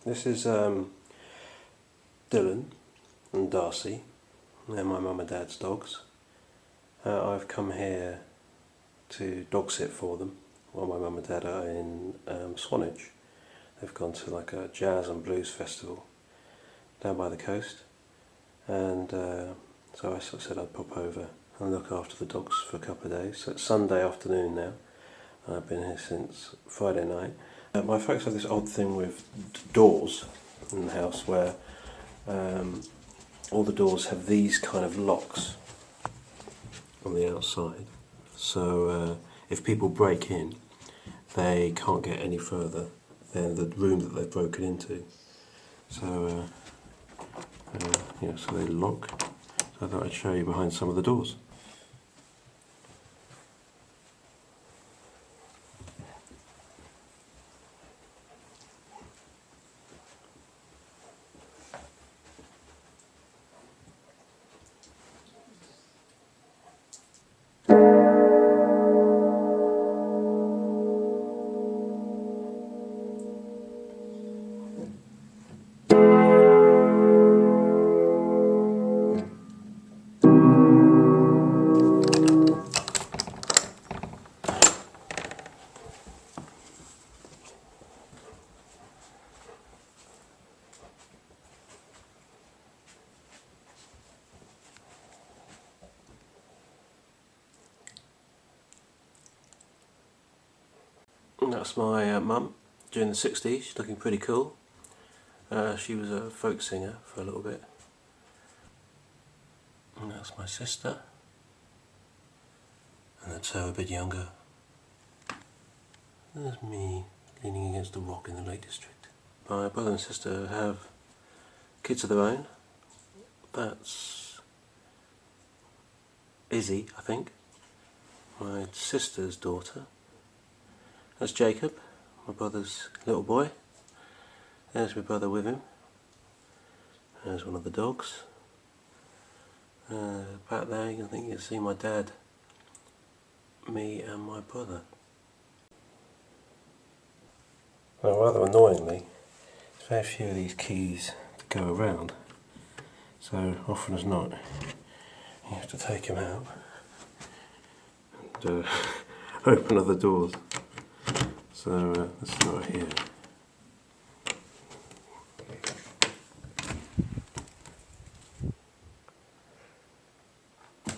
This is Dylan and Darcy. They're my mum and dad's dogs. I've come here to dog sit for them while my mum and dad are in Swanage. They've gone to like a jazz and blues festival down by the coast, and so I sort of said I'd pop over and look after the dogs for a couple of days. So it's Sunday afternoon now. I've been here since Friday night. My folks have this odd thing with doors in the house where all the doors have these kind of locks on the outside. So if people break in, they can't get any further than the room that they've broken into. So yeah, so they lock. So I thought I'd show you behind some of the doors. And that's my mum during the 60s. She's looking pretty cool. She was a folk singer for a little bit. And that's my sister. And that's her a bit younger. There's me leaning against a rock in the Lake District. My brother and sister have kids of their own. That's Izzy, I think, my sister's daughter. That's Jacob, my brother's little boy. There's my brother with him. There's one of the dogs. Back there I think you can see my dad, me and my brother. Well, rather annoyingly, there's very few of these keys to go around. So often as not, you have to take them out and open other doors. So let's start here. This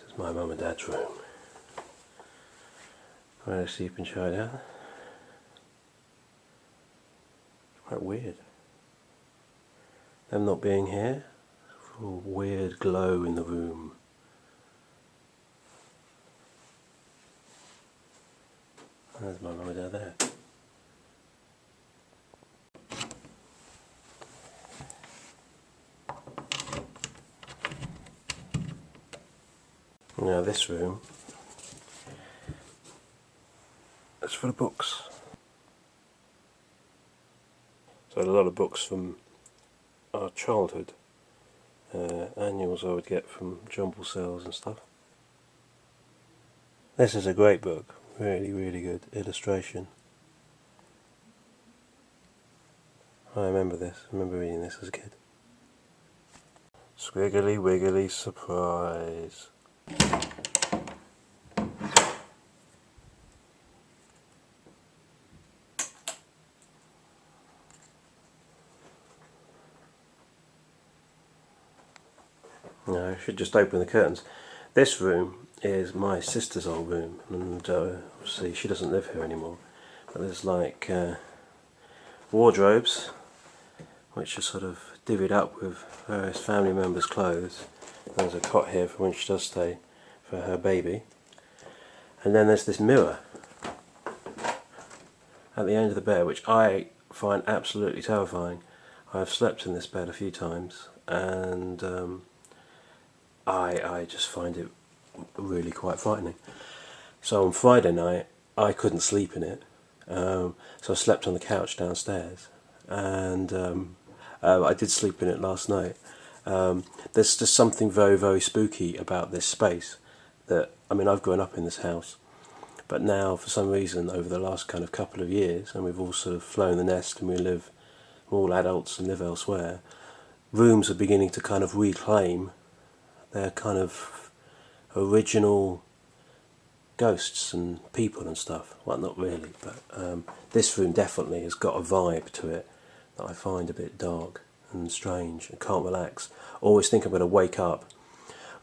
is my mum and dad's room, where they sleep and shine out. Quite weird. Them not being here, a weird glow in the room. There's my mum and dad there. Now this room is for the books. So a lot of books from our childhood, annuals I would get from jumble sales and stuff. This is a great book. Really, really good illustration. I remember this. I remember reading this as a kid. Squiggly Wiggly Surprise. Now I should just open the curtains. This room is my sister's old room, and obviously she doesn't live here anymore, but there's like wardrobes which are sort of divvied up with various family members' clothes. There's a cot here for when she does stay for her baby, and then there's this mirror at the end of the bed which I find absolutely terrifying. I've slept in this bed a few times, and I just find it really quite frightening. So on Friday night I couldn't sleep in it, so I slept on the couch downstairs, and I did sleep in it last night. There's just something very, very spooky about this space. That, I mean, I've grown up in this house, But now, for some reason, over the last kind of couple of years, and we've all sort of flown the nest and we're all adults and live elsewhere, rooms are beginning to kind of reclaim their kind of original ghosts and people and stuff. Well, not really, but this room definitely has got a vibe to it that I find a bit dark and strange and can't relax. Always think I'm going to wake up,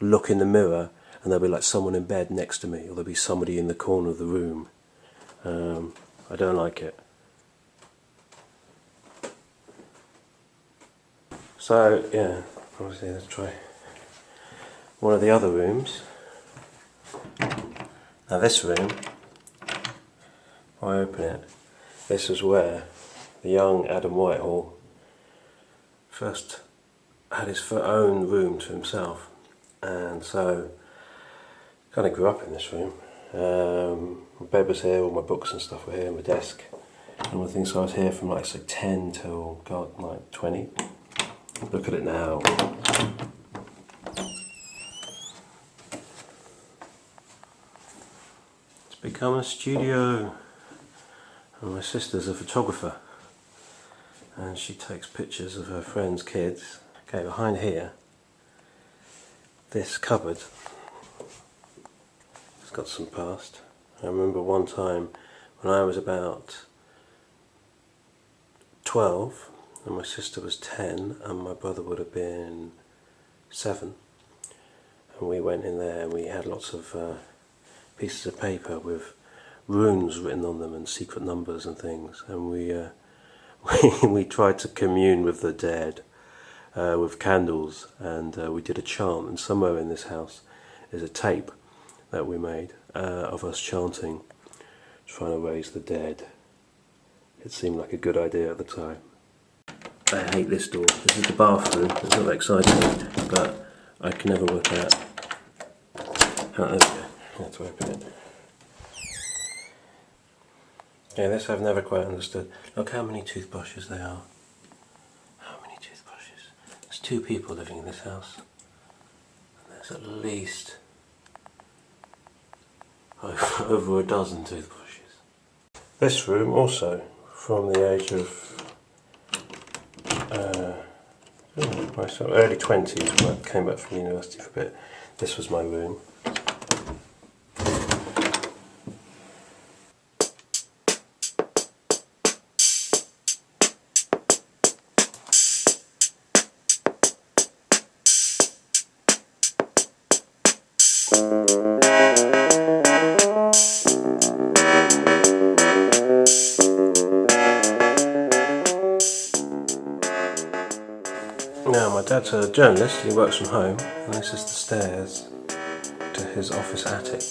look in the mirror, and there'll be like someone in bed next to me, or there'll be somebody in the corner of the room. I don't like it. So yeah, obviously let's try one of the other rooms. Now this room, if I open it, this is where the young Adam Whitehall first had his own room to himself, and so kind of grew up in this room. My bed was here, all my books and stuff were here, my desk, and all the things. So I was here from like 10 till like 20. Look at it now. It's become a studio, and my sister's a photographer, and she takes pictures of her friends' kids. Okay, behind here, this cupboard, it's got some past. I remember one time when I was about 12 and my sister was 10 and my brother would have been 7, and we went in there and we had lots of pieces of paper with runes written on them and secret numbers and things, and we tried to commune with the dead with candles, and we did a chant, and somewhere in this house is a tape that we made of us chanting, trying to raise the dead. It seemed like a good idea at the time. I hate this door. This is the bathroom. It's not exciting, but I can never work out how. There we go. I have to open it. Yeah, this I've never quite understood. Look how many toothbrushes there are. How many toothbrushes? There's 2 people living in this house. There's at least over a dozen toothbrushes. This room also, from the age of my sort of early 20s, when I came back from university for a bit, this was my room. Now, my dad's a journalist, he works from home, and this is the stairs to his office attic.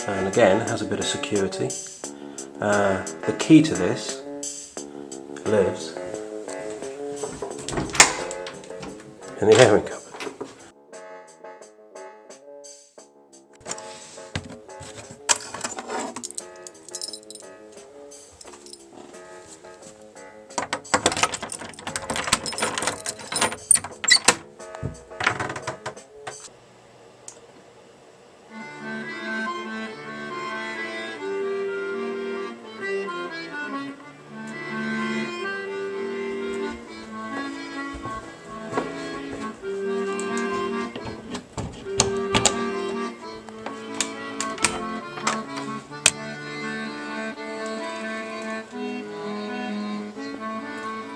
And again, it has a bit of security. The key to this lives in the airing cupboard.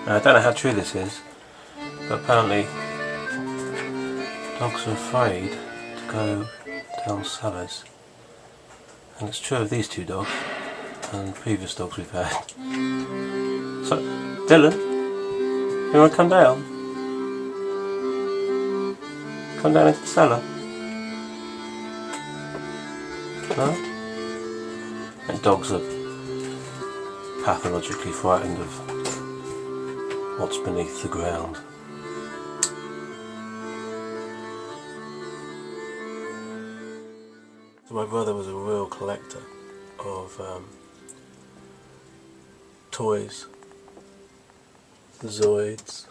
Now, I don't know how true this is, but apparently dogs are afraid to go down cellars. And it's true of these 2 dogs and previous dogs we've had. So, Dylan, you want to come down? Come down into the cellar? No? And dogs are pathologically frightened of what's beneath the ground. So my brother was a real collector of toys, the Zoids,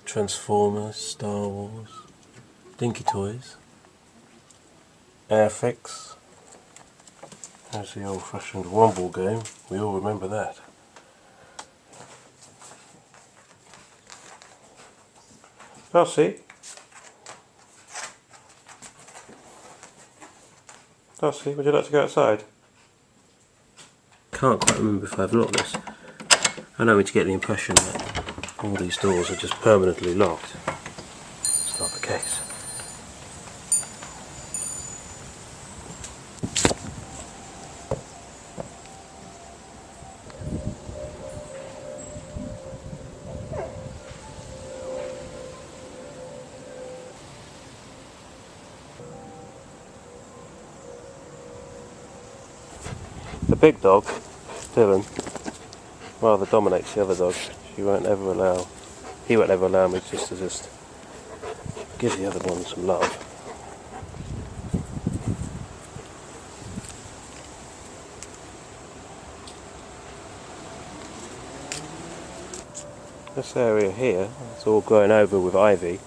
Transformers, Star Wars, Dinky Toys, Airfix, There's the old-fashioned Womble game. We all remember that. Darcy? Darcy, would you like to go outside? Can't quite remember if I've locked this. I know we get the impression that all these doors are just permanently locked. It's not the case. The big dog, Dylan, rather dominates the other dog. He won't ever allow me to just give the other one some love. This area here, it's all grown over with ivy,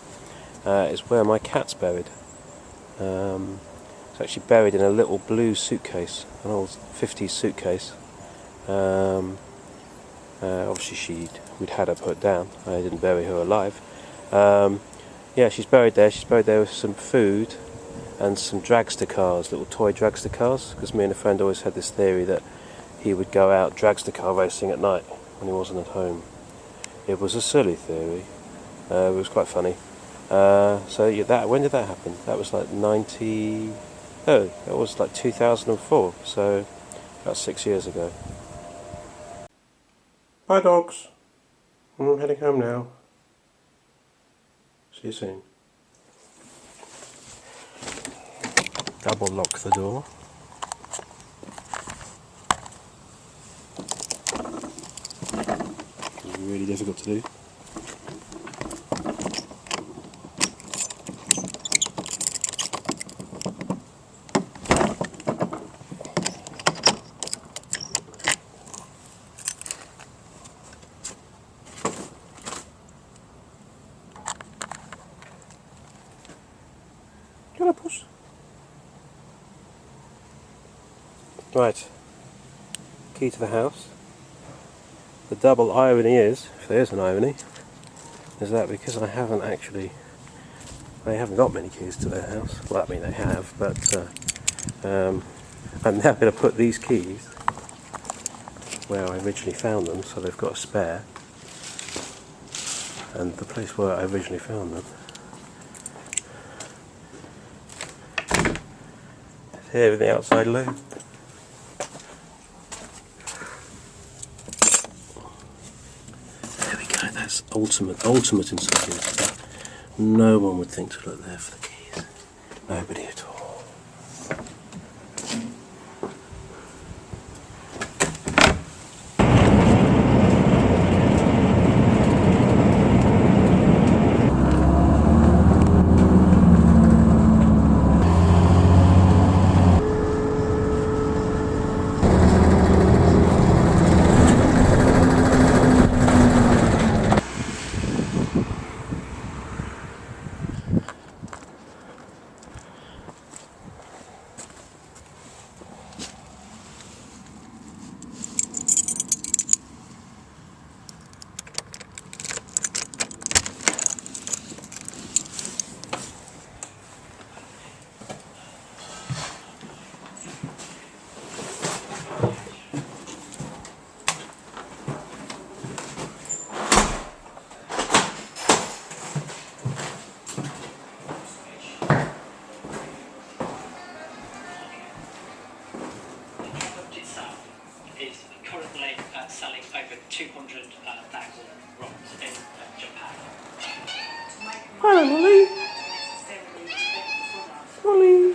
is where my cat's buried. It's actually buried in a little blue suitcase, an old 50s suitcase. Obviously we'd had her put down. I didn't bury her alive. Yeah, she's buried there. She's buried there with some food and some dragster cars, little toy dragster cars, because me and a friend always had this theory that he would go out dragster car racing at night when he wasn't at home. It was a silly theory. It was quite funny. So yeah, when did that happen? That was like that was like 2004, so about 6 years ago. Bye dogs. I'm heading home now. See you soon. Double lock the door. It's really difficult to do. Can I push? Right. Key to the house. The double irony is, if there is an irony, is that because they haven't got many keys to their house. Well, I mean they have, but I'm now going to put these keys where I originally found them, so they've got a spare. And the place where I originally found them is here in the outside loo. There we go, that's ultimate inside. No one would think to look there for the keys. Nobody at all. Selling over 200,000 ROMs in Japan. Hello, Molly. Molly.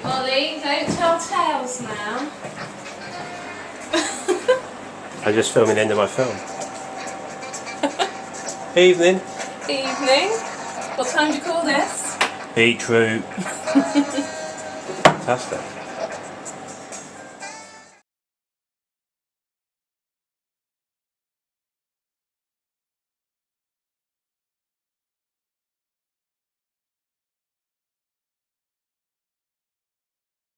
Molly, don't tell tales now. I'm just filming the end of my film. Evening. Evening. What time do you call this? Beetroot. Fantastic.